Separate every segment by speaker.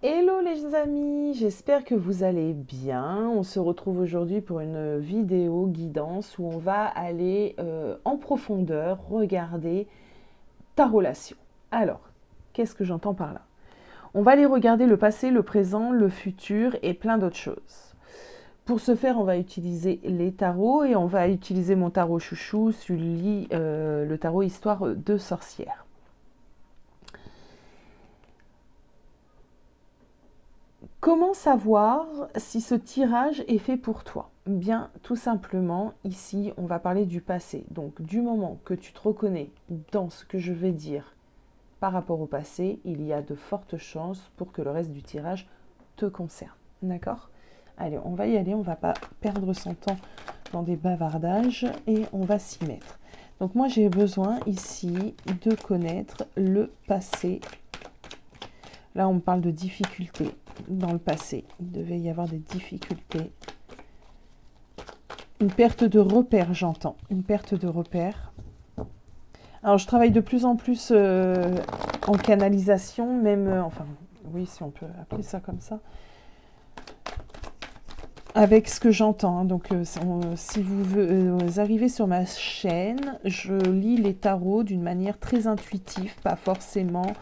Speaker 1: Hello les amis, j'espère que vous allez bien. On se retrouve aujourd'hui pour une vidéo guidance où on va aller en profondeur regarder ta relation. Alors, qu'est-ce que j'entends par là? On va aller regarder le passé, le présent, le futur et plein d'autres choses. Pour ce faire, on va utiliser les tarots et on va utiliser mon tarot chouchou, celui, le tarot histoire de sorcière. Comment savoir si ce tirage est fait pour toi? Bien, tout simplement, ici, on va parler du passé. Donc, du moment que tu te reconnais dans ce que je vais dire par rapport au passé, il y a de fortes chances pour que le reste du tirage te concerne. D'accord? Allez, on va y aller, on ne va pas perdre son temps dans des bavardages et on va s'y mettre. Donc, moi, j'ai besoin ici de connaître le passé. Là, on me parle de difficultés dans le passé. Il devait y avoir des difficultés. Une perte de repère, j'entends. Une perte de repère. Alors, je travaille de plus en plus en canalisation, même... enfin, oui, si on peut appeler ça comme ça. Avec ce que j'entends. Hein. Donc, si vous arrivez sur ma chaîne, je lis les tarots d'une manière très intuitive, pas forcément...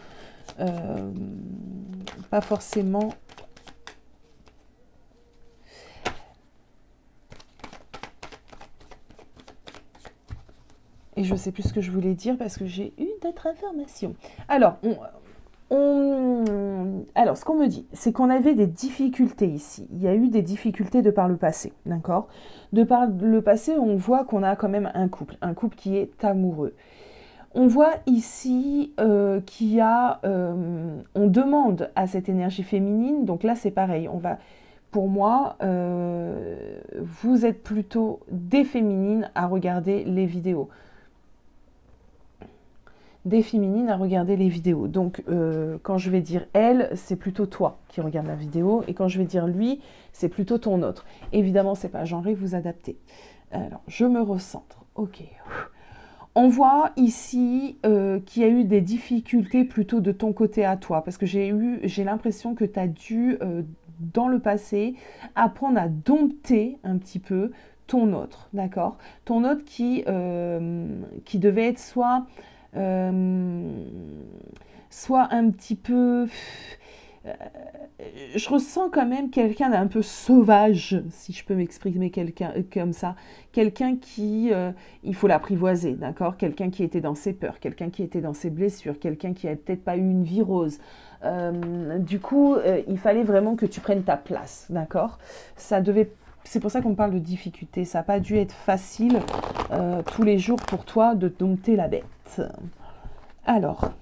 Speaker 1: Et je ne sais plus ce que je voulais dire parce que j'ai eu d'autres informations. Alors, alors ce qu'on me dit, c'est qu'on avait des difficultés ici. Il y a eu des difficultés de par le passé, d'accord? De par le passé, on voit qu'on a quand même un couple qui est amoureux. On voit ici qu'il y a... on demande à cette énergie féminine, donc là c'est pareil, on va... Pour moi, vous êtes plutôt des féminines à regarder les vidéos. Des féminines à regarder les vidéos. Donc, quand je vais dire elle, c'est plutôt toi qui regarde la vidéo. Et quand je vais dire lui, c'est plutôt ton autre. Évidemment, c'est pas genré, vous adaptez. Alors, je me recentre. Ok. On voit ici qu'il y a eu des difficultés plutôt de ton côté à toi. Parce que j'ai l'impression que tu as dû, dans le passé, apprendre à dompter un petit peu ton autre. D'accord? Ton autre qui devait être soit un petit peu... je ressens quand même quelqu'un d'un peu sauvage, si je peux m'exprimer comme ça. Quelqu'un qui... il faut l'apprivoiser, d'accord? Quelqu'un qui était dans ses peurs, quelqu'un qui était dans ses blessures, quelqu'un qui n'avait peut-être pas eu une vie rose. Du coup, il fallait vraiment que tu prennes ta place, d'accord? C'est pour ça qu'on parle de difficulté. Ça n'a pas dû être facile tous les jours pour toi de dompter la bête. Alors,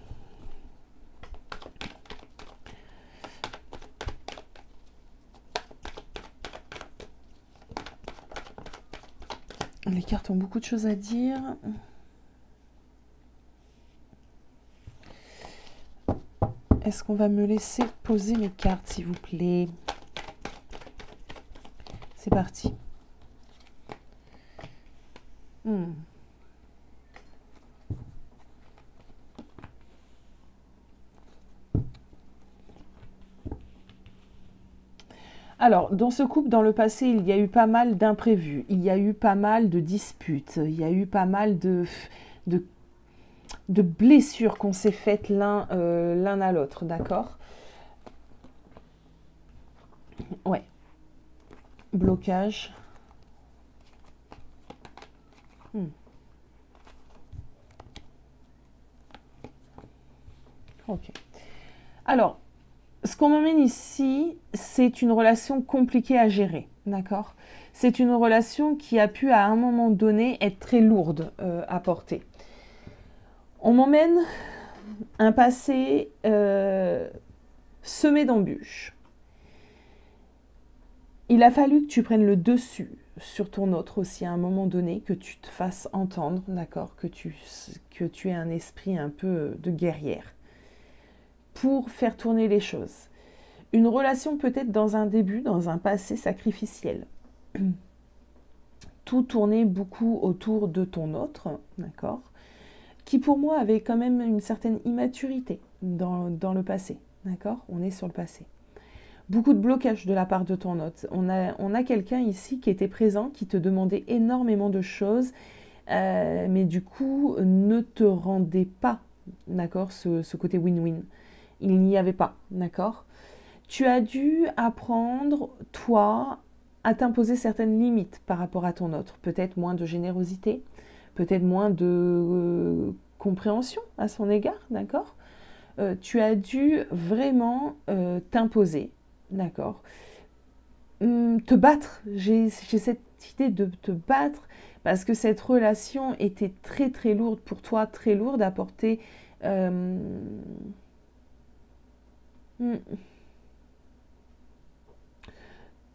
Speaker 1: les cartes ont beaucoup de choses à dire. Est-ce qu'on va me laisser poser mes cartes, s'il vous plaît? C'est parti. Alors, dans ce couple, dans le passé, il y a eu pas mal d'imprévus, il y a eu pas mal de disputes, il y a eu pas mal de blessures qu'on s'est faites l'un à l'autre, d'accord? Ouais. Blocage. Ok. Alors, ce qu'on m'amène ici, c'est une relation compliquée à gérer, d'accord? C'est une relation qui a pu, à un moment donné, être très lourde à porter. On m'emmène un passé semé d'embûches. Il a fallu que tu prennes le dessus sur ton autre aussi à un moment donné, que tu te fasses entendre, d'accord? Que tu aies un esprit un peu de guerrière pour faire tourner les choses. Une relation peut-être dans un début, dans un passé sacrificiel. Tout tournait beaucoup autour de ton autre, d'accord? Qui pour moi avait quand même une certaine immaturité dans le passé, d'accord? On est sur le passé. beaucoup de blocage de la part de ton hôte. On a quelqu'un ici qui était présent, qui te demandait énormément de choses, mais du coup ne te rendait pas, d'accord, ce côté win-win. Il n'y avait pas, d'accord. Tu as dû apprendre, toi, à t'imposer certaines limites par rapport à ton autre. Peut-être moins de générosité, peut-être moins de compréhension à son égard, d'accord. Tu as dû vraiment t'imposer, d'accord. Te battre, j'ai cette idée de te battre parce que cette relation était très très lourde pour toi, très lourde à porter.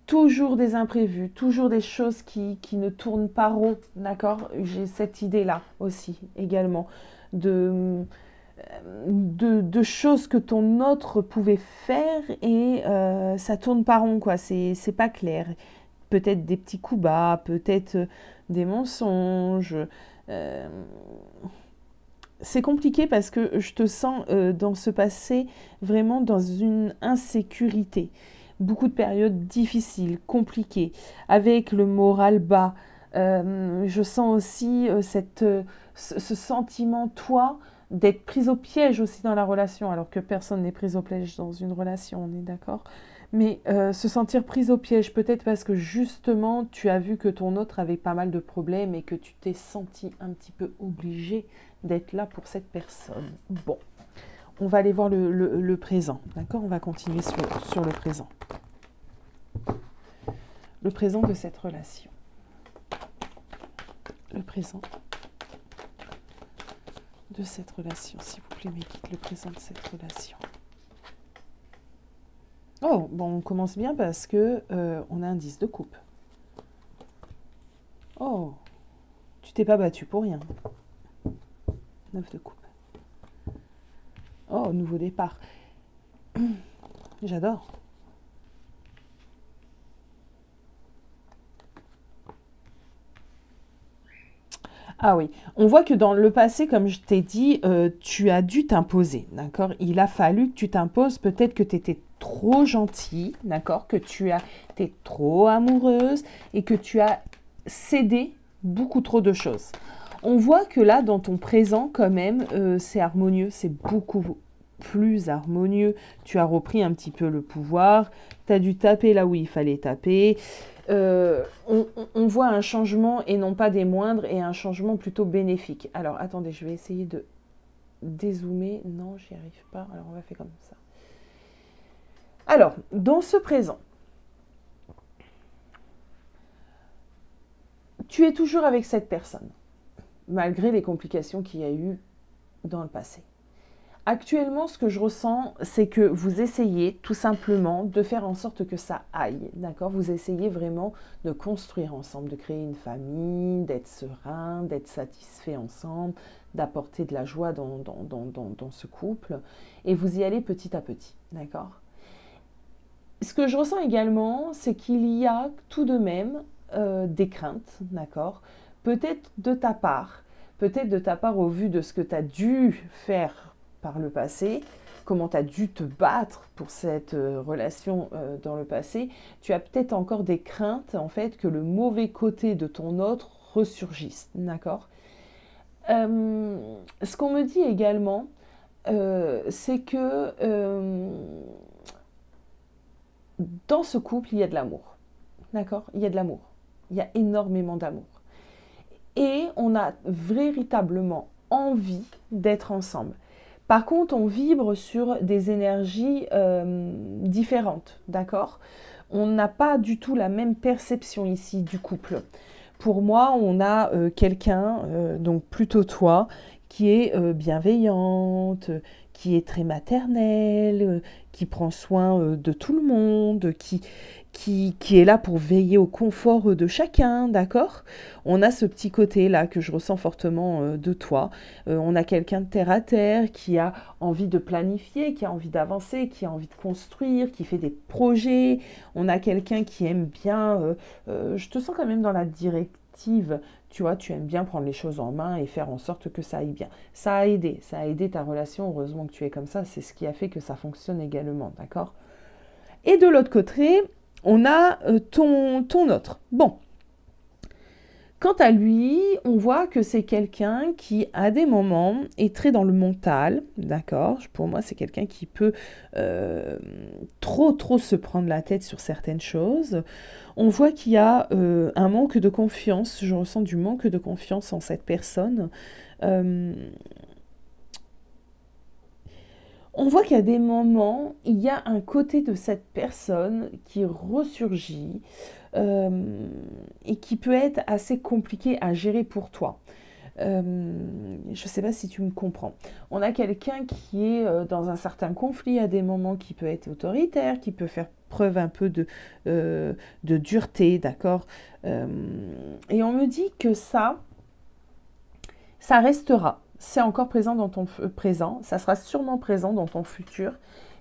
Speaker 1: Toujours des imprévus, toujours des choses qui ne tournent pas rond, d'accord. J'ai cette idée-là aussi, également, de choses que ton autre pouvait faire et ça tourne pas rond, quoi. C'est pas clair. Peut-être des petits coups bas, peut-être des mensonges. Euh, c'est compliqué parce que je te sens dans ce passé vraiment dans une insécurité. Beaucoup de périodes difficiles, compliquées, avec le moral bas. Je sens aussi ce sentiment, toi, d'être prise au piège aussi dans la relation, alors que personne n'est prise au piège dans une relation, on est d'accord. Mais se sentir prise au piège, peut-être parce que justement, tu as vu que ton autre avait pas mal de problèmes et que tu t'es senti un petit peu obligée d'être là pour cette personne. Bon, on va aller voir le présent, d'accord. On va continuer sur le présent. Le présent de cette relation. Le présent de cette relation, s'il vous plaît, mes guides, le présent de cette relation. Oh, bon, on commence bien parce que on a un 10 de coupe. Oh, tu t'es pas battu pour rien. 9 de coupe. Oh, nouveau départ. J'adore. Ah oui, on voit que dans le passé, comme je t'ai dit, tu as dû t'imposer, d'accord. Il a fallu que tu t'imposes, peut-être que tu étais trop gentille, d'accord, que tu étais trop amoureuse et que tu as cédé beaucoup trop de choses. On voit que là, dans ton présent, quand même, c'est harmonieux, c'est beaucoup plus harmonieux. Tu as repris un petit peu le pouvoir, tu as dû taper là où il fallait taper. On voit un changement et non pas des moindres et un changement plutôt bénéfique. Alors, attendez, je vais essayer de dézoomer. Non, j'y arrive pas. Alors, on va faire comme ça. Alors, dans ce présent, tu es toujours avec cette personne, malgré les complications qu'il y a eu dans le passé. Actuellement, ce que je ressens, c'est que vous essayez tout simplement de faire en sorte que ça aille, d'accord. Vous essayez vraiment de construire ensemble, de créer une famille, d'être serein, d'être satisfait ensemble, d'apporter de la joie dans ce couple. Et vous y allez petit à petit, d'accord. Ce que je ressens également, c'est qu'il y a tout de même des craintes, d'accord. Peut-être de ta part au vu de ce que tu as dû faire par le passé, comment tu as dû te battre pour cette relation dans le passé, tu as peut-être encore des craintes en fait que le mauvais côté de ton autre ressurgisse, d'accord. Ce qu'on me dit également, c'est que dans ce couple, il y a de l'amour, d'accord. Il y a de l'amour, il y a énormément d'amour. Et on a véritablement envie d'être ensemble. Par contre, on vibre sur des énergies différentes, d'accord. On n'a pas du tout la même perception ici du couple. Pour moi, on a quelqu'un, donc plutôt toi, qui est bienveillante, qui est très maternelle, qui prend soin de tout le monde, qui est là pour veiller au confort de chacun, d'accord. On a ce petit côté-là que je ressens fortement de toi. On a quelqu'un de terre à terre qui a envie de planifier, qui a envie d'avancer, qui a envie de construire, qui fait des projets. On a quelqu'un qui aime bien... je te sens quand même dans la directive. Tu vois, tu aimes bien prendre les choses en main et faire en sorte que ça aille bien. Ça a aidé ta relation. Heureusement que tu es comme ça. C'est ce qui a fait que ça fonctionne également, d'accord. Et de l'autre côté, on a ton autre. Bon. Quant à lui, on voit que c'est quelqu'un qui, à des moments, est très dans le mental, d'accord? Pour moi, c'est quelqu'un qui peut trop se prendre la tête sur certaines choses. On voit qu'il y a un manque de confiance, je ressens du manque de confiance en cette personne. On voit qu'à des moments, il y a un côté de cette personne qui ressurgit et qui peut être assez compliqué à gérer pour toi. Je ne sais pas si tu me comprends. On a quelqu'un qui est dans un certain conflit à des moments, qui peut être autoritaire, qui peut faire preuve un peu de dureté, d'accord. Et on me dit que ça restera. C'est encore présent dans ton présent, ça sera sûrement présent dans ton futur.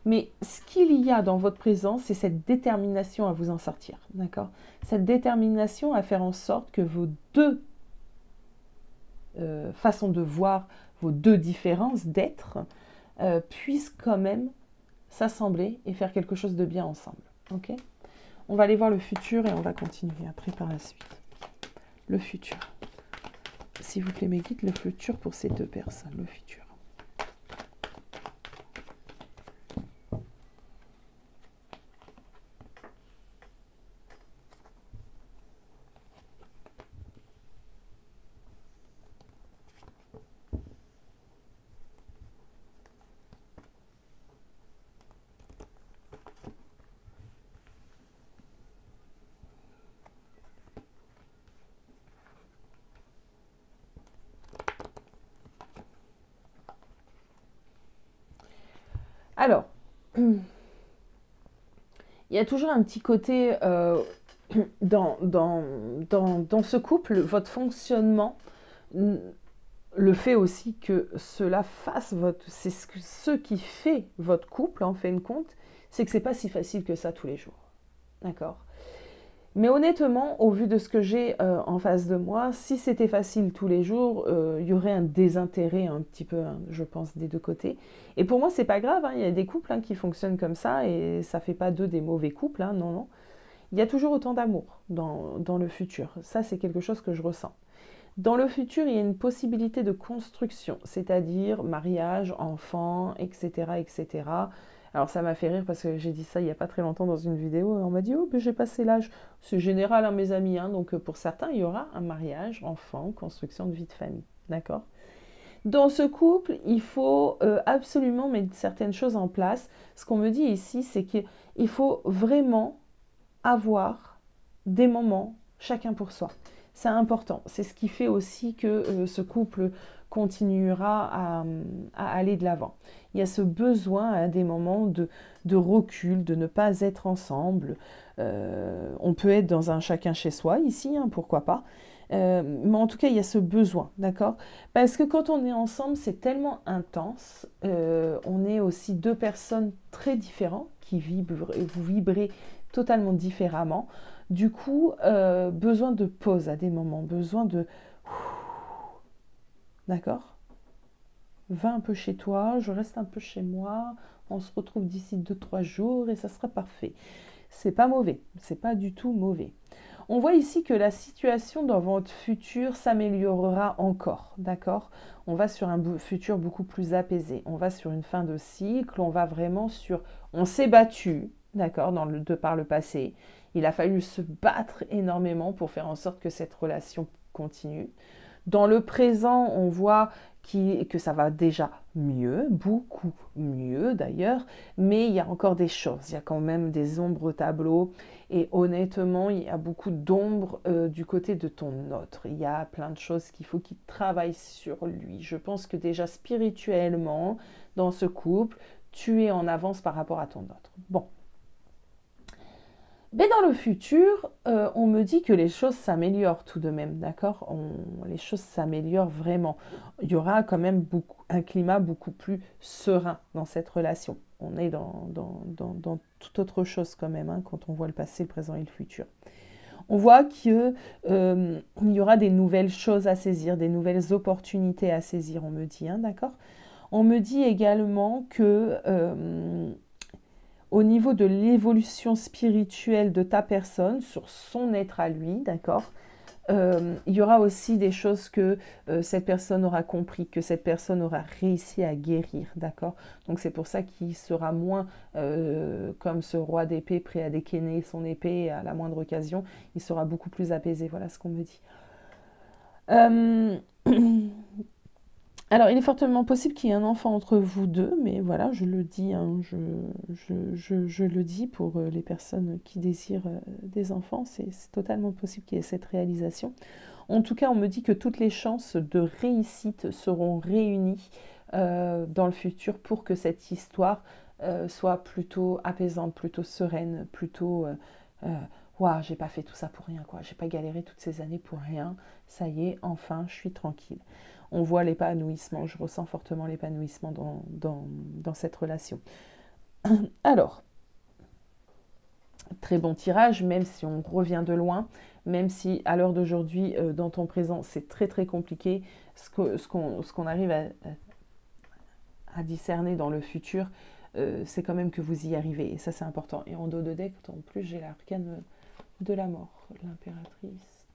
Speaker 1: Mais ce qu'il y a dans votre présent, c'est cette détermination à vous en sortir, d'accord? Cette détermination à faire en sorte que vos deux façons de voir, vos deux différences d'être, puissent quand même s'assembler et faire quelque chose de bien ensemble, ok? On va aller voir le futur et on va continuer après par la suite. Le futur. S'il vous plaît, mes guides, le futur pour ces deux personnes, le futur. Alors, il y a toujours un petit côté dans ce couple, votre fonctionnement, le fait aussi que cela fasse c'est ce qui fait votre couple, en fin de compte, c'est que c'est pas si facile que ça tous les jours. D'accord? Mais honnêtement, au vu de ce que j'ai en face de moi, si c'était facile tous les jours, il y aurait un désintérêt un petit peu, hein, je pense, des deux côtés. Et pour moi, c'est pas grave, hein, il y a des couples hein, qui fonctionnent comme ça et ça fait pas d'eux des mauvais couples, hein, non, non. Il y a toujours autant d'amour dans le futur. Ça, c'est quelque chose que je ressens. Dans le futur, il y a une possibilité de construction, c'est-à-dire mariage, enfant, etc., etc. Alors ça m'a fait rire parce que j'ai dit ça il n'y a pas très longtemps dans une vidéo et on m'a dit « Oh, ben, j'ai passé l'âge ». C'est général, hein, mes amis, hein, donc pour certains, il y aura un mariage, enfant, construction de vie de famille, d'accord? Dans ce couple, il faut absolument mettre certaines choses en place. Ce qu'on me dit ici, c'est qu'il faut vraiment avoir des moments chacun pour soi. C'est important. C'est ce qui fait aussi que ce couple continuera à aller de l'avant. Il y a ce besoin à des moments de recul, de ne pas être ensemble. On peut être dans un chacun chez soi ici, hein, pourquoi pas. Mais en tout cas, il y a ce besoin, d'accord? Parce que quand on est ensemble, c'est tellement intense. On est aussi deux personnes très différentes qui vibrent, vous vibrez totalement différemment. Du coup, besoin de pause à des moments, besoin de... D'accord? Va un peu chez toi, je reste un peu chez moi, on se retrouve d'ici 2-3 jours et ça sera parfait. C'est pas mauvais, c'est pas du tout mauvais. On voit ici que la situation dans votre futur s'améliorera encore, d'accord? On va sur un futur beaucoup plus apaisé, on va sur une fin de cycle, on va vraiment sur... On s'est battu, d'accord, par le passé. Il a fallu se battre énormément pour faire en sorte que cette relation continue. Dans le présent, on voit que ça va déjà mieux, beaucoup mieux d'ailleurs, mais il y a encore des choses, il y a quand même des ombres au tableau, et honnêtement, il y a beaucoup d'ombres du côté de ton autre. Il y a plein de choses qu'il faut qu'il travaille sur lui. Je pense que déjà spirituellement, dans ce couple, tu es en avance par rapport à ton autre. Bon. Mais dans le futur, on me dit que les choses s'améliorent tout de même, d'accord? Les choses s'améliorent vraiment. Il y aura quand même un climat beaucoup plus serein dans cette relation. On est dans toute autre chose quand même, hein, quand on voit le passé, le présent et le futur. On voit qu'il y aura des nouvelles choses à saisir, des nouvelles opportunités à saisir, on me dit, hein, d'accord? On me dit également que... au niveau de l'évolution spirituelle de ta personne, sur son être à lui, d'accord? Il y aura aussi des choses que cette personne aura compris, que cette personne aura réussi à guérir, d'accord? Donc c'est pour ça qu'il sera moins comme ce roi d'épée prêt à dégainer son épée à la moindre occasion, il sera beaucoup plus apaisé, voilà ce qu'on me dit. Euh, Alors, il est fortement possible qu'il y ait un enfant entre vous deux, mais voilà, je le dis, hein, je le dis pour les personnes qui désirent des enfants, c'est totalement possible qu'il y ait cette réalisation. En tout cas, on me dit que toutes les chances de réussite seront réunies dans le futur pour que cette histoire soit plutôt apaisante, plutôt sereine, plutôt waouh, j'ai pas fait tout ça pour rien, quoi. J'ai pas galéré toutes ces années pour rien. Ça y est, enfin, je suis tranquille. On voit l'épanouissement, je ressens fortement l'épanouissement dans cette relation. Alors, très bon tirage, même si on revient de loin, même si à l'heure d'aujourd'hui, dans ton présent, c'est très très compliqué, ce qu'on arrive à discerner dans le futur, c'est quand même que vous y arrivez, et ça c'est important. Et en dos de deck, en plus, j'ai l'arcane de la mort, l'impératrice.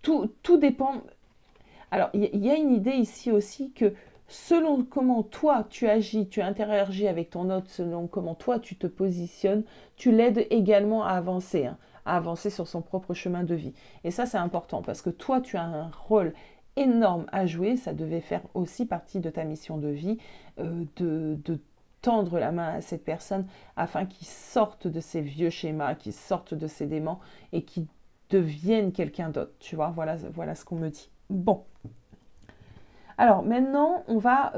Speaker 1: Tout dépend. Alors, il y a une idée ici aussi que selon comment toi tu agis, tu interagis avec ton autre, selon comment toi tu te positionnes, tu l'aides également à avancer sur son propre chemin de vie. Et ça, c'est important parce que toi, tu as un rôle énorme à jouer. Ça devait faire aussi partie de ta mission de vie, de tendre la main à cette personne afin qu'il sorte de ses vieux schémas, qu'il sorte de ses démons et qu'il devienne quelqu'un d'autre. Tu vois, voilà ce qu'on me dit. Bon. Alors maintenant, on va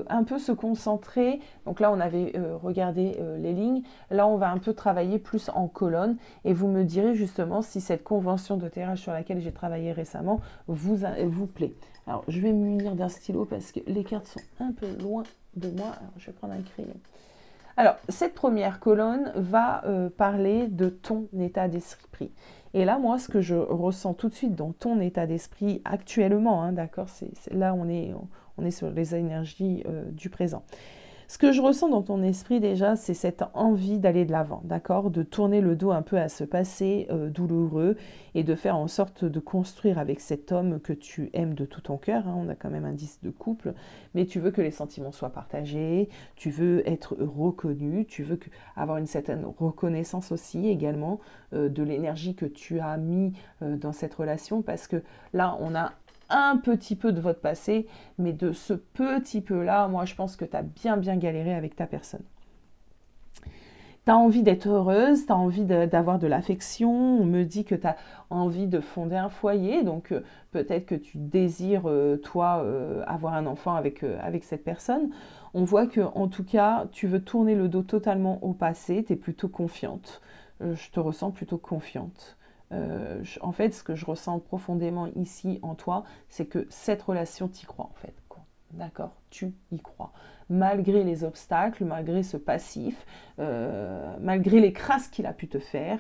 Speaker 1: un peu se concentrer. Donc là, on avait regardé les lignes. Là, on va un peu travailler plus en colonne. Et vous me direz justement si cette convention de tirage sur laquelle j'ai travaillé récemment vous plaît. Alors, je vais me munir d'un stylo parce que les cartes sont un peu loin de moi. Alors, je vais prendre un crayon. Alors, cette première colonne va parler de ton état d'esprit. Et là, moi, ce que je ressens tout de suite dans ton état d'esprit actuellement, hein, d'accord, là, on est sur les énergies du présent. Ce que je ressens dans ton esprit déjà, c'est cette envie d'aller de l'avant, d'accord, de tourner le dos un peu à ce passé douloureux et de faire en sorte de construire avec cet homme que tu aimes de tout ton cœur. Hein, on a quand même un 10 de couple, mais tu veux que les sentiments soient partagés, tu veux être reconnu, tu veux avoir une certaine reconnaissance aussi également de l'énergie que tu as mis dans cette relation, parce que là, on a un petit peu de votre passé, mais de ce petit peu-là, moi, je pense que tu as bien galéré avec ta personne. Tu as envie d'être heureuse, tu as envie d'avoir de l'affection, on me dit que tu as envie de fonder un foyer, donc peut-être que tu désires, toi, avoir un enfant avec cette personne. On voit que, en tout cas, tu veux tourner le dos totalement au passé, tu es plutôt confiante. Je te ressens plutôt confiante. En fait, ce que je ressens profondément ici en toi, c'est que cette relation, t'y crois en fait. D'accord? Tu y crois. Malgré les obstacles, malgré ce passif, malgré les crasses qu'il a pu te faire,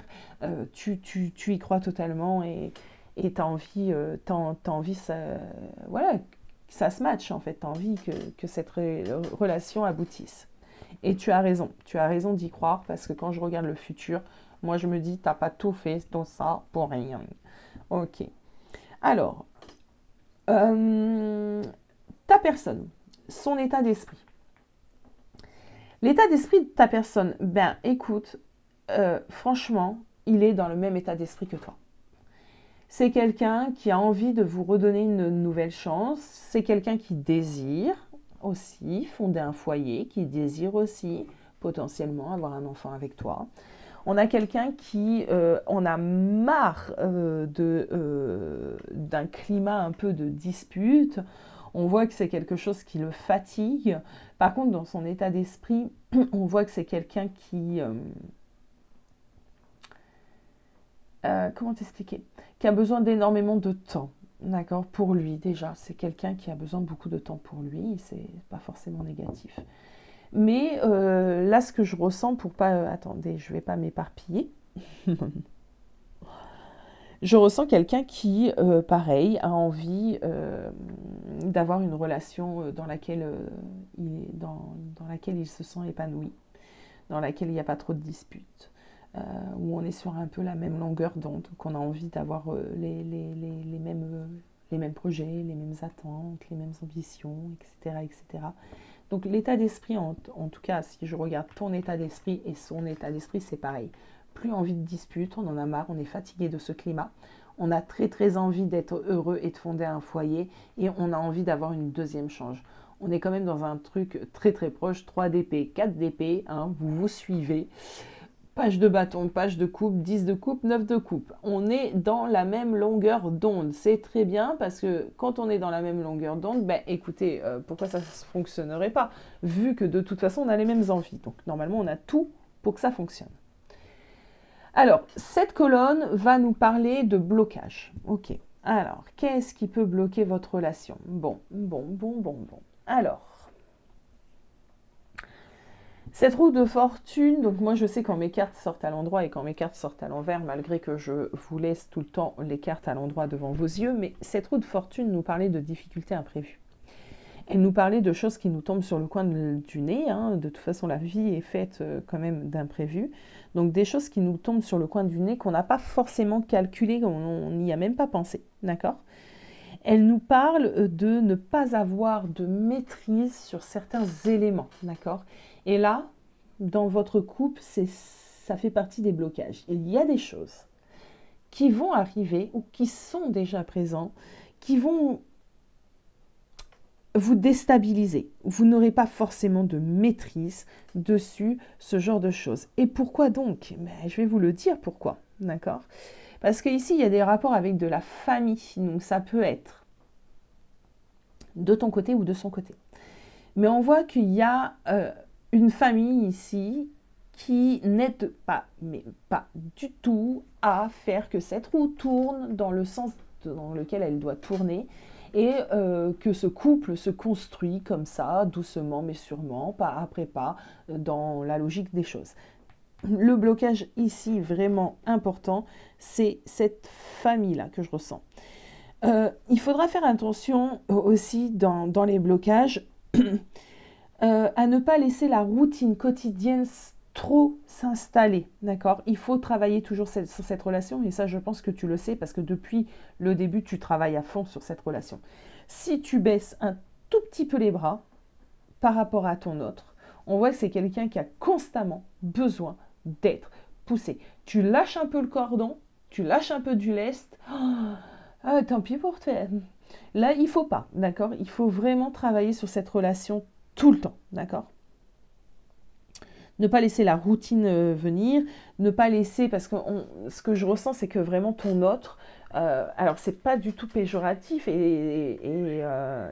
Speaker 1: tu y crois totalement et tu as envie, voilà, que ça se matche en fait. Tu as envie que cette relation aboutisse. Et tu as raison d'y croire parce que quand je regarde le futur, moi je me dis, t'as pas tout fait dans ça pour rien. Ok. Alors, ta personne, son état d'esprit. L'état d'esprit de ta personne, ben écoute, franchement, il est dans le même état d'esprit que toi. C'est quelqu'un qui a envie de vous redonner une nouvelle chance. C'est quelqu'un qui désire aussi fonder un foyer, qui désire aussi potentiellement avoir un enfant avec toi. On a quelqu'un qui en a marre d'un climat un peu de dispute. On voit que c'est quelque chose qui le fatigue. Par contre, dans son état d'esprit, on voit que c'est quelqu'un qui... comment t'expliquer? Qui a besoin d'énormément de temps. D'accord? Pour lui, déjà. C'est quelqu'un qui a besoin de beaucoup de temps pour lui. C'est pas forcément négatif. Mais là, ce que je ressens pour pas... attendez, je vais pas m'éparpiller. Je ressens quelqu'un qui, pareil, a envie d'avoir une relation dans laquelle il se sent épanoui. dans laquelle il n'y a pas trop de disputes, où on est sur un peu la même longueur d'onde, qu'on a envie d'avoir les mêmes projets, les mêmes attentes, les mêmes ambitions, etc. etc. Donc l'état d'esprit, en tout cas, si je regarde ton état d'esprit et son état d'esprit, c'est pareil. Plus envie de dispute, on en a marre, on est fatigué de ce climat. On a très très envie d'être heureux et de fonder un foyer et on a envie d'avoir une deuxième chance. On est quand même dans un truc très très proche, 3 d'épée, 4 d'épée, hein, vous suivez. Page de bâton, page de coupe, 10 de coupe, 9 de coupe. On est dans la même longueur d'onde. C'est très bien parce que quand on est dans la même longueur d'onde, ben écoutez, pourquoi ça ne fonctionnerait pas? Vu que de toute façon, on a les mêmes envies. Donc normalement, on a tout pour que ça fonctionne. Alors, cette colonne va nous parler de blocage. Ok. Alors, qu'est-ce qui peut bloquer votre relation? Bon. Alors, cette roue de fortune, donc moi je sais quand mes cartes sortent à l'endroit et quand mes cartes sortent à l'envers, malgré que je vous laisse tout le temps les cartes à l'endroit devant vos yeux, mais cette roue de fortune nous parlait de difficultés imprévues. Elle nous parlait de choses qui nous tombent sur le coin du nez, hein. De toute façon la vie est faite quand même d'imprévus, donc des choses qui nous tombent sur le coin du nez qu'on n'a pas forcément calculées, on n'y a même pas pensé, d'accord ? Elle nous parle de ne pas avoir de maîtrise sur certains éléments, d'accord ? Et là, dans votre couple, ça fait partie des blocages. Il y a des choses qui vont arriver ou qui sont déjà présents, qui vont vous déstabiliser. Vous n'aurez pas forcément de maîtrise dessus, ce genre de choses. Et pourquoi donc ? Je vais vous le dire pourquoi, d'accord ? Parce qu'ici, il y a des rapports avec de la famille, donc ça peut être de ton côté ou de son côté. Mais on voit qu'il y a une famille ici qui n'aide pas, mais pas du tout, à faire que cette roue tourne dans le sens dans lequel elle doit tourner et que ce couple se construit comme ça, doucement mais sûrement, pas après pas, dans la logique des choses. Le blocage ici, vraiment important, c'est cette famille-là que je ressens. Il faudra faire attention aussi dans les blocages à ne pas laisser la routine quotidienne trop s'installer, d'accord ? Il faut travailler toujours sur cette relation, et ça je pense que tu le sais parce que depuis le début tu travailles à fond sur cette relation. Si tu baisses un tout petit peu les bras par rapport à ton autre, on voit que c'est quelqu'un qui a constamment besoin d'être poussé. Tu lâches un peu le cordon, tu lâches un peu du lest, tant pis pour toi. Là, il ne faut pas, d'accord ? Il faut vraiment travailler sur cette relation tout le temps, d'accord ? Ne pas laisser la routine venir, ne pas laisser, parce que ce que je ressens, c'est que vraiment ton autre, alors c'est pas du tout péjoratif, et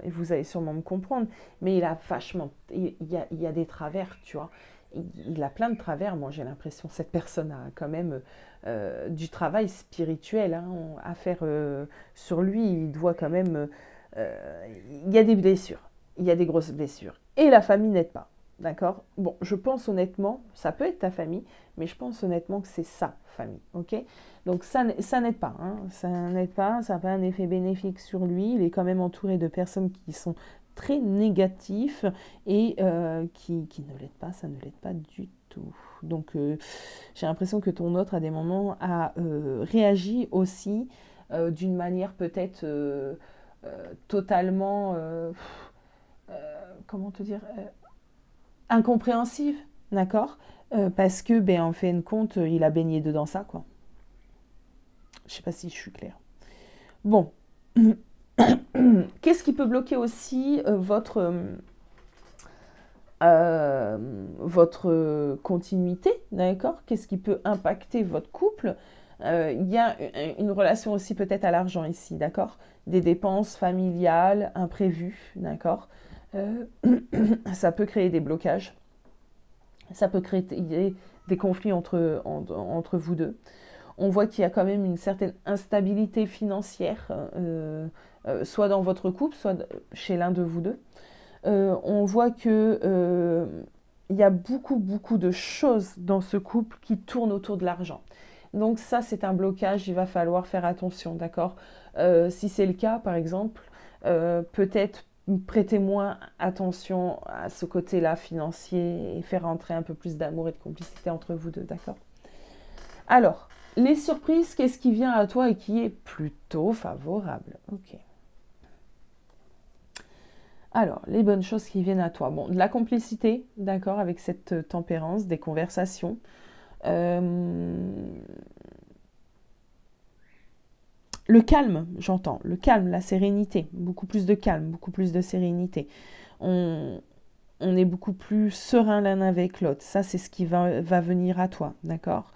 Speaker 1: vous allez sûrement me comprendre, mais il a vachement, il y a des travers, tu vois. Il a plein de travers, moi j'ai l'impression, cette personne a quand même du travail spirituel à faire sur lui, il doit quand même, il y a des blessures, il y a des grosses blessures, et la famille n'aide pas, d'accord ? Bon, je pense honnêtement, ça peut être ta famille, mais je pense honnêtement que c'est sa famille, ok ? Donc ça n'aide pas, ça n'aide pas, ça n'a pas un effet bénéfique sur lui, il est quand même entouré de personnes qui sont très négatif et qui ne l'aide pas, ça ne l'aide pas du tout. Donc j'ai l'impression que ton autre à des moments a réagi aussi d'une manière peut-être totalement, comment te dire, incompréhensive, d'accord ? Parce que en fin de compte, il a baigné dedans ça, quoi. Je sais pas si je suis claire. Bon. Qu'est-ce qui peut bloquer aussi votre continuité, d'accord ? Qu'est-ce qui peut impacter votre couple ? Il y a une relation aussi peut-être à l'argent ici, d'accord ? Des dépenses familiales imprévues, d'accord ? Ça peut créer des blocages, ça peut créer des conflits entre vous deux. On voit qu'il y a quand même une certaine instabilité financière, soit dans votre couple, soit chez l'un de vous deux. On voit que il y a beaucoup de choses dans ce couple qui tournent autour de l'argent. Donc ça, c'est un blocage, il va falloir faire attention, d'accord ? Si c'est le cas, par exemple, peut-être prêter moins attention à ce côté-là financier et faire entrer un peu plus d'amour et de complicité entre vous deux, d'accord? Alors, les surprises, qu'est-ce qui vient à toi et qui est plutôt favorable? Ok. Alors, les bonnes choses qui viennent à toi. Bon, de la complicité, d'accord, avec cette tempérance, des conversations. Le calme, j'entends. Le calme, la sérénité. Beaucoup plus de calme, beaucoup plus de sérénité. On est beaucoup plus serein l'un avec l'autre. Ça, c'est ce qui va venir à toi, d'accord?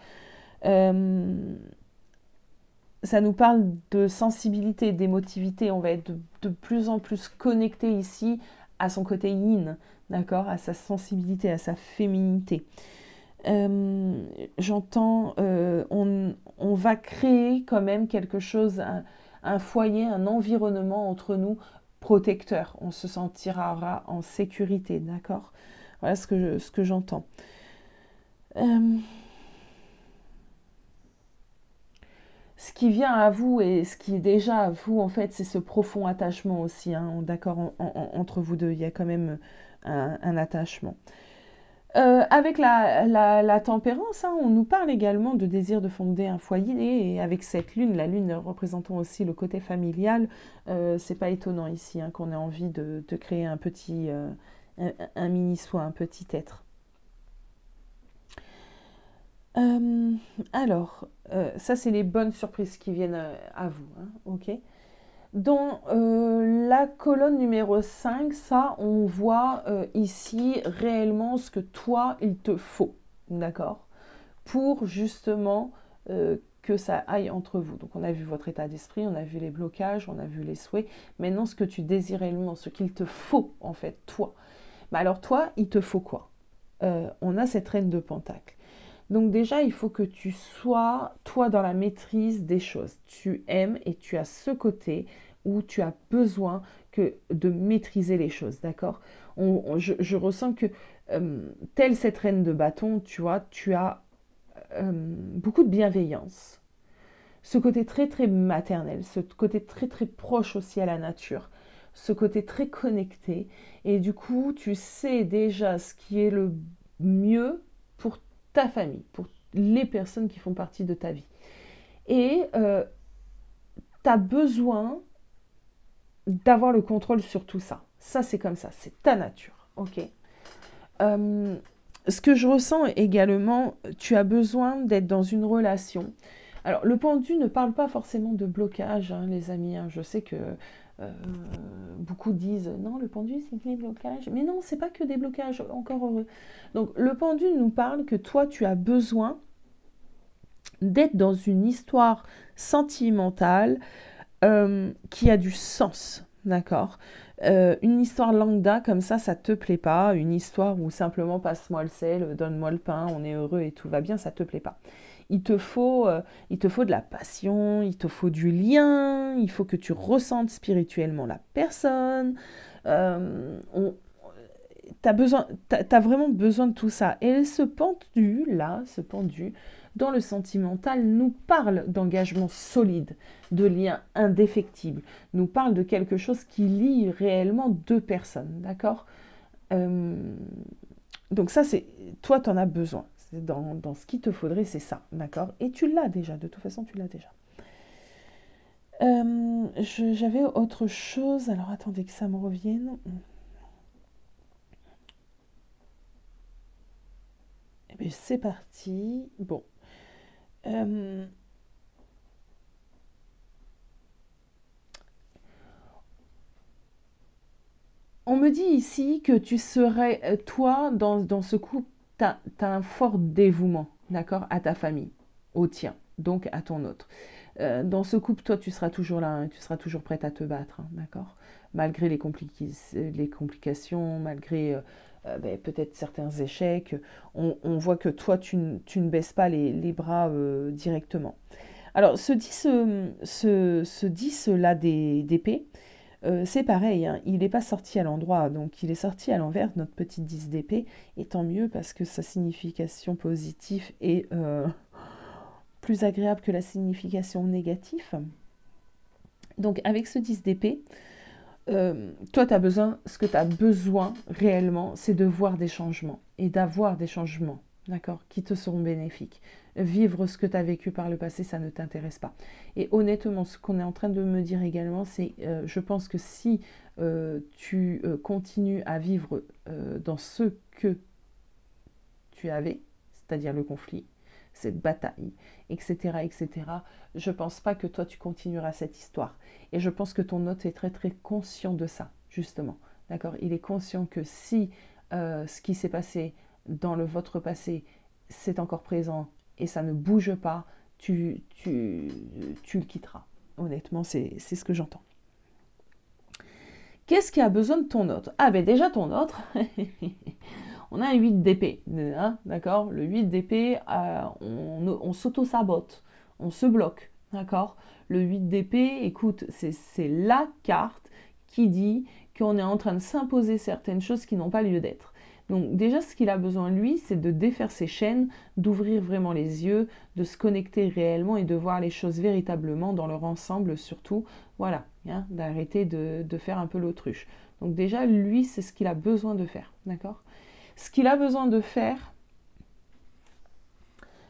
Speaker 1: Ça nous parle de sensibilité, d'émotivité. On va être de plus en plus connecté ici à son côté yin, d'accord, à sa sensibilité, à sa féminité. J'entends, on va créer quand même quelque chose, un foyer, un environnement entre nous protecteur. On se sentira en sécurité, d'accord? Voilà ce que j'entends. Ce qui vient à vous et ce qui est déjà à vous, en fait, c'est ce profond attachement aussi, hein, d'accord, entre vous deux. Il y a quand même un attachement. Avec la tempérance, hein, on nous parle également de désir de fonder un foyer, et avec cette lune, la lune représentant aussi le côté familial, c'est pas étonnant ici hein, qu'on ait envie de créer un petit, un mini-soi, un petit être. Alors, ça c'est les bonnes surprises qui viennent à vous, hein, ok. Dans la colonne numéro 5, ça, on voit ici réellement ce que toi, il te faut, d'accord, pour justement que ça aille entre vous. Donc, on a vu votre état d'esprit, on a vu les blocages, on a vu les souhaits. Maintenant, ce que tu désires réellement, ce qu'il te faut, en fait, toi. Bah alors, toi, il te faut quoi? On a cette reine de Pentacle. Donc déjà, il faut que tu sois, toi, dans la maîtrise des choses. Tu aimes et tu as ce côté où tu as besoin de maîtriser les choses, d'accord? Je ressens que, telle cette reine de bâton, tu vois, tu as beaucoup de bienveillance. Ce côté très, très maternel, ce côté très, très proche aussi à la nature, ce côté très connecté. Et du coup, tu sais déjà ce qui est le mieux pour ta famille, pour les personnes qui font partie de ta vie. Et tu as besoin d'avoir le contrôle sur tout ça. Ça, c'est comme ça, c'est ta nature. Ok. Ce que je ressens également, tu as besoin d'être dans une relation. Alors, le pendu ne parle pas forcément de blocage, hein, les amis. Hein. Je sais que beaucoup disent non, le pendu, c'est que des blocages. Mais non, c'est pas que des blocages, encore heureux. Donc, le pendu nous parle que toi, tu as besoin d'être dans une histoire sentimentale qui a du sens, d'accord? Une histoire lambda comme ça te plaît pas. Une histoire où simplement passe-moi le sel, donne-moi le pain, on est heureux et tout va bien, ça te plaît pas. Il te faut de la passion, il te faut du lien, il faut que tu ressentes spirituellement la personne. T'as vraiment besoin de tout ça. Et ce pendu, dans le sentimental, nous parle d'engagement solide, de lien indéfectible, nous parle de quelque chose qui lie réellement deux personnes, d'accord? Donc ça, c'est toi, tu en as besoin. Dans ce qu'il te faudrait, c'est ça, d'accord? Et tu l'as déjà, de toute façon, tu l'as déjà. J'avais autre chose, alors attendez que ça me revienne. Eh bien, c'est parti. Bon. On me dit ici que tu serais, toi, dans ce couple, tu as un fort dévouement, d'accord, à ta famille, au tien, donc à ton autre. Dans ce couple, toi, tu seras toujours là, hein, tu seras toujours prête à te battre, hein, d'accord? Malgré les complications, malgré peut-être certains échecs, on voit que toi, tu ne baisses pas les bras directement. Alors, ce 10-là d'épée, c'est pareil, hein, il n'est pas sorti à l'endroit, donc il est sorti à l'envers, notre petit 10 d'épée, et tant mieux parce que sa signification positive est plus agréable que la signification négative. Donc avec ce 10 d'épée, toi, tu as besoin, ce que tu as besoin réellement, c'est de voir des changements et d'avoir des changements, d'accord, qui te seront bénéfiques. Vivre ce que tu as vécu par le passé, ça ne t'intéresse pas. Et honnêtement, ce qu'on est en train de me dire également, c'est, je pense que si tu continues à vivre dans ce que tu avais, c'est-à-dire le conflit, cette bataille, etc., etc., je ne pense pas que toi, tu continueras cette histoire. Et je pense que ton hôte est très, très conscient de ça, justement. D'accord? Il est conscient que si ce qui s'est passé dans votre passé, c'est encore présent et ça ne bouge pas, tu le quitteras. Honnêtement, c'est ce que j'entends. Qu'est-ce qui a besoin de ton autre? Ah ben déjà ton autre, on a un 8 d'épée, hein, d'accord? Le 8 d'épée, on s'auto-sabote, on se bloque, d'accord? Le 8 d'épée, écoute, c'est la carte qui dit qu'on est en train de s'imposer certaines choses qui n'ont pas lieu d'être. Donc déjà, ce qu'il a besoin, lui, c'est de défaire ses chaînes, d'ouvrir vraiment les yeux, de se connecter réellement et de voir les choses véritablement dans leur ensemble surtout. Voilà, hein, d'arrêter de faire un peu l'autruche. Donc déjà, lui, c'est ce qu'il a besoin de faire, d'accord? Ce qu'il a besoin de faire,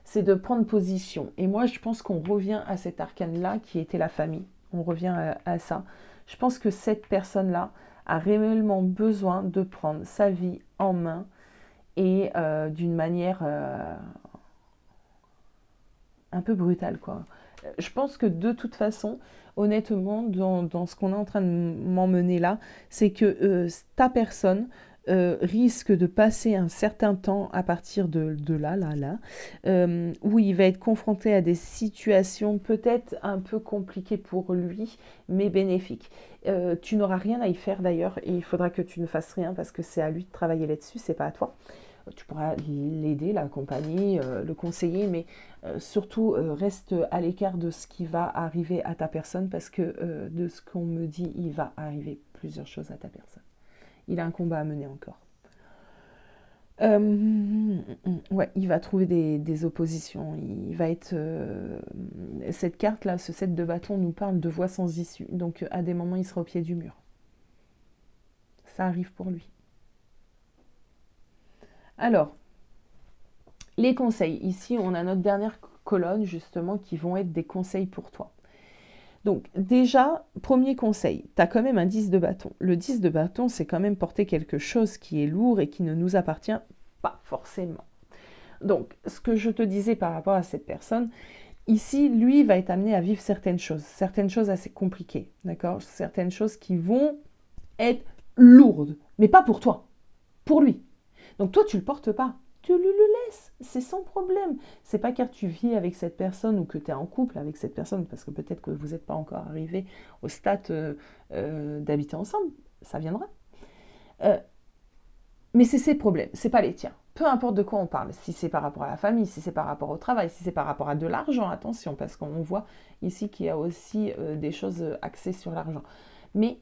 Speaker 1: c'est de prendre position. Et moi, je pense qu'on revient à cet arcane-là qui était la famille. On revient à ça. Je pense que cette personne-là a réellement besoin de prendre sa vie en main et d'une manière un peu brutale, quoi. Je pense que de toute façon, honnêtement, dans ce qu'on est en train de m'emmener là, c'est que ta personne risque de passer un certain temps à partir de là, où il va être confronté à des situations peut-être un peu compliquées pour lui, mais bénéfiques. Tu n'auras rien à y faire d'ailleurs, et il faudra que tu ne fasses rien parce que c'est à lui de travailler là-dessus, c'est pas à toi. Tu pourras l'aider, l'accompagner, le conseiller, mais surtout reste à l'écart de ce qui va arriver à ta personne parce que de ce qu'on me dit, il va arriver plusieurs choses à ta personne. Il a un combat à mener encore. Ouais, il va trouver des oppositions. Il va être. Cette carte-là, ce 7 de bâton nous parle de voies sans issue. Donc à des moments, il sera au pied du mur. Ça arrive pour lui. Alors, les conseils. Ici, on a notre dernière colonne, justement, qui vont être des conseils pour toi. Donc, déjà, premier conseil, tu as quand même un 10 de bâton. Le 10 de bâton, c'est quand même porter quelque chose qui est lourd et qui ne nous appartient pas forcément. Donc, ce que je te disais par rapport à cette personne, ici, lui, va être amené à vivre certaines choses assez compliquées, d'accord? Certaines choses qui vont être lourdes, mais pas pour toi, pour lui. Donc, toi, tu ne le portes pas. Tu le laisses, c'est sans problème. C'est pas car tu vis avec cette personne ou que tu es en couple avec cette personne, parce que peut-être que vous n'êtes pas encore arrivé au stade d'habiter ensemble, ça viendra. Mais c'est ses problèmes, c'est pas les tiens. Peu importe de quoi on parle, si c'est par rapport à la famille, si c'est par rapport au travail, si c'est par rapport à de l'argent, attention, parce qu'on voit ici qu'il y a aussi des choses axées sur l'argent. Mais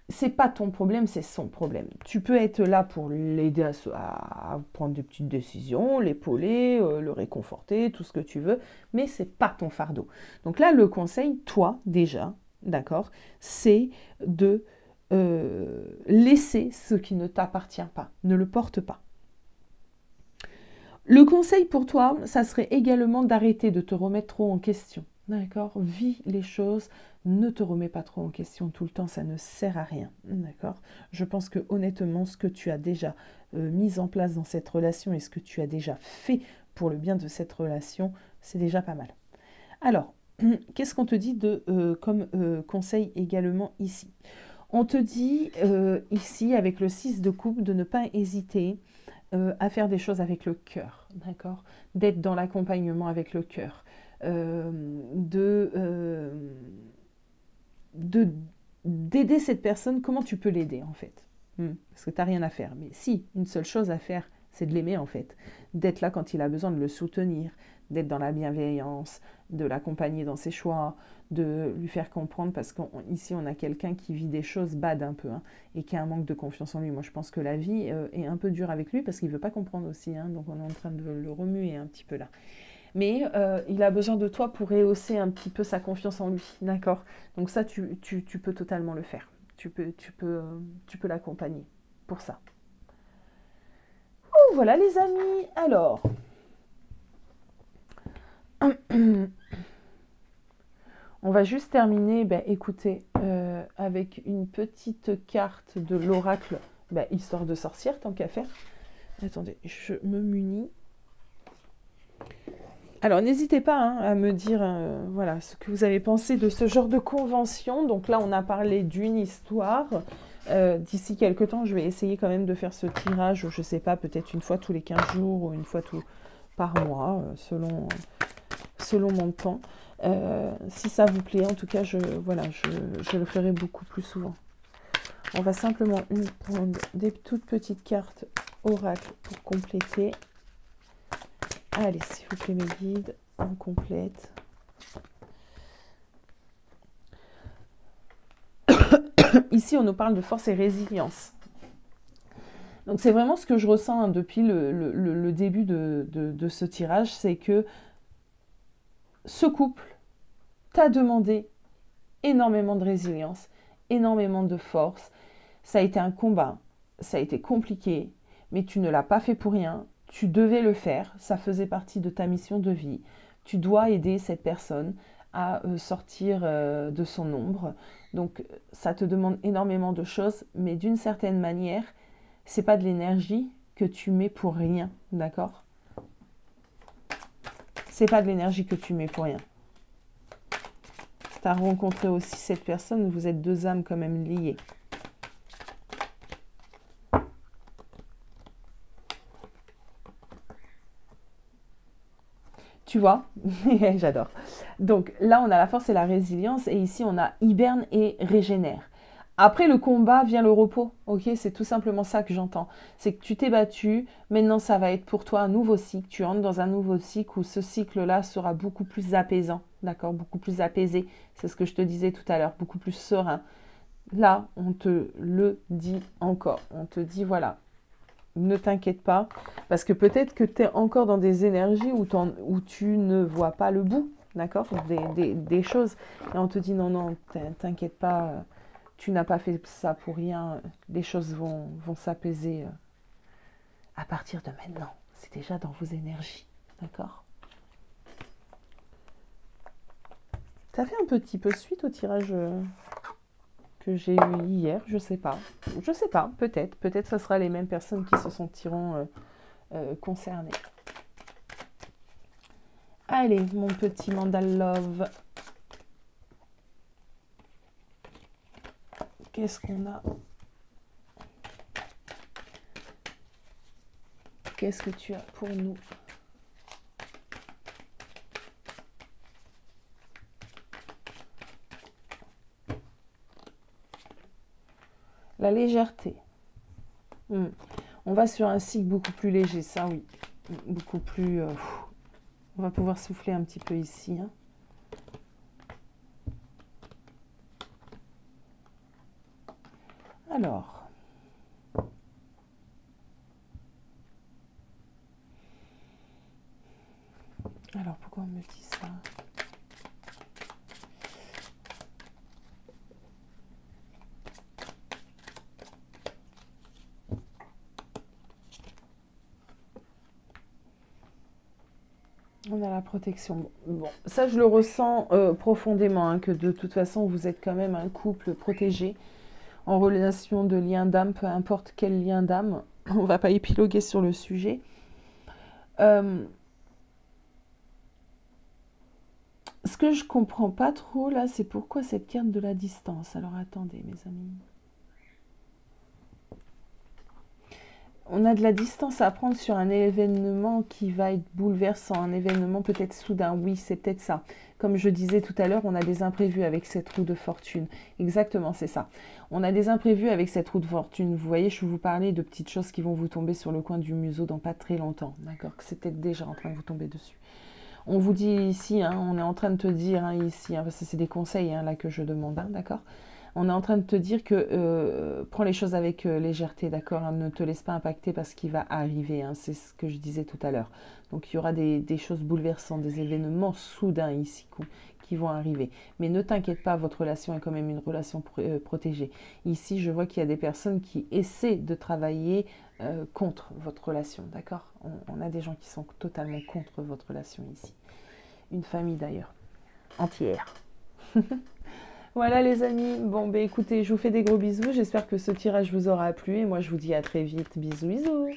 Speaker 1: c'est pas ton problème, c'est son problème. Tu peux être là pour l'aider à prendre des petites décisions, l'épauler, le réconforter, tout ce que tu veux, mais c'est pas ton fardeau. Donc là, le conseil, toi, déjà, d'accord, c'est de laisser ce qui ne t'appartient pas, ne le porte pas. Le conseil pour toi, ça serait également d'arrêter de te remettre trop en question. D'accord? Vis les choses, ne te remets pas trop en question tout le temps, ça ne sert à rien. D'accord? Je pense que honnêtement, ce que tu as déjà mis en place dans cette relation et ce que tu as déjà fait pour le bien de cette relation, c'est déjà pas mal. Alors, qu'est-ce qu'on te dit comme conseil également ici? On te dit ici, avec le 6 de coupe, de ne pas hésiter à faire des choses avec le cœur, d'accord? D'être dans l'accompagnement avec le cœur, d'aider cette personne. Comment tu peux l'aider en fait? Parce que tu n'as rien à faire. Mais si, une seule chose à faire, c'est de l'aimer en fait. D'être là quand il a besoin, de le soutenir, d'être dans la bienveillance, de l'accompagner dans ses choix, de lui faire comprendre, parce qu'ici on a quelqu'un qui vit des choses bad un peu, hein, et qui a un manque de confiance en lui. Moi je pense que la vie est un peu dure avec lui, parce qu'il ne veut pas comprendre aussi, hein, donc on est en train de le remuer un petit peu là. Mais il a besoin de toi pour rehausser un petit peu sa confiance en lui, d'accord? Donc ça, tu peux totalement le faire. tu peux l'accompagner pour ça. Oh, voilà les amis. Alors, on va juste terminer, écoutez, avec une petite carte de l'oracle, histoire de sorcière, tant qu'à faire. Attendez, je me munis. Alors, n'hésitez pas à me dire voilà, ce que vous avez pensé de ce genre de convention. Donc là, on a parlé d'une histoire. D'ici quelques temps, je vais essayer quand même de faire ce tirage, je ne sais pas, peut-être une fois tous les 15 jours ou une fois par mois, selon mon temps. Si ça vous plaît, en tout cas, je le ferai beaucoup plus souvent. On va simplement prendre des toutes petites cartes oracle pour compléter. Allez, s'il vous plaît, mes guides, on complète. Ici, on nous parle de force et résilience. Donc, c'est vraiment ce que je ressens depuis le début de ce tirage, c'est que ce couple t'a demandé énormément de résilience, énormément de force. Ça a été un combat, ça a été compliqué, mais tu ne l'as pas fait pour rien. Tu devais le faire, ça faisait partie de ta mission de vie. Tu dois aider cette personne à sortir de son ombre. Donc, ça te demande énormément de choses, mais d'une certaine manière, c'est pas de l'énergie que tu mets pour rien, d'accord? C'est pas de l'énergie que tu mets pour rien. Tu as rencontré aussi cette personne, vous êtes deux âmes quand même liées. Tu vois, j'adore. Donc là, on a la force et la résilience. Et ici, on a hiberne et régénère. Après le combat vient le repos. Ok, c'est tout simplement ça que j'entends. C'est que tu t'es battu. Maintenant, ça va être pour toi un nouveau cycle. Tu entres dans un nouveau cycle où ce cycle-là sera beaucoup plus apaisant. D'accord, beaucoup plus apaisé. C'est ce que je te disais tout à l'heure. Beaucoup plus serein. Là, on te le dit encore. On te dit, voilà, ne t'inquiète pas, parce que peut-être que tu es encore dans des énergies où tu ne vois pas le bout, d'accord, des choses. Et on te dit non, t'inquiète pas, tu n'as pas fait ça pour rien, les choses vont s'apaiser à partir de maintenant. C'est déjà dans vos énergies, d'accord? Ça fait un petit peu suite au tirage que j'ai eu hier, je sais pas, peut-être ce sera les mêmes personnes qui se sentiront concernées. Allez, mon petit mandal love. Qu'est-ce qu'on a? Qu'est-ce que tu as pour nous? La légèreté. On va sur un cycle beaucoup plus léger, ça oui. Beaucoup plus... on va pouvoir souffler un petit peu ici. Hein. Alors, pourquoi on me dit ça? On a la protection. Bon, ça je le ressens profondément, hein, que de toute façon vous êtes quand même un couple protégé, en relation de lien d'âme, peu importe quel lien d'âme. On ne va pas épiloguer sur le sujet. Ce que je comprends pas trop là, c'est pourquoi cette carte de la distance. Alors attendez mes amis. On a de la distance à prendre sur un événement qui va être bouleversant, un événement peut-être soudain. Oui, c'est peut-être ça. Comme je disais tout à l'heure, on a des imprévus avec cette roue de fortune. Exactement, c'est ça. On a des imprévus avec cette roue de fortune. Vous voyez, je vous parlais de petites choses qui vont vous tomber sur le coin du museau dans pas très longtemps. D'accord? C'est peut-être déjà en train de vous tomber dessus. On vous dit ici, hein, on est en train de te dire ici, parce que c'est des conseils là que je demande, d'accord? On est en train de te dire que prends les choses avec légèreté, d'accord, hein, ne te laisse pas impacter par ce qui va arriver, hein, c'est ce que je disais tout à l'heure. Donc il y aura des choses bouleversantes, des événements soudains ici qui vont arriver. Mais ne t'inquiète pas, votre relation est quand même une relation protégée. Ici, je vois qu'il y a des personnes qui essaient de travailler contre votre relation, d'accord? On a des gens qui sont totalement contre votre relation ici. Une famille d'ailleurs, entière. Voilà les amis, bon ben écoutez, je vous fais des gros bisous, j'espère que ce tirage vous aura plu et moi je vous dis à très vite, bisous bisous.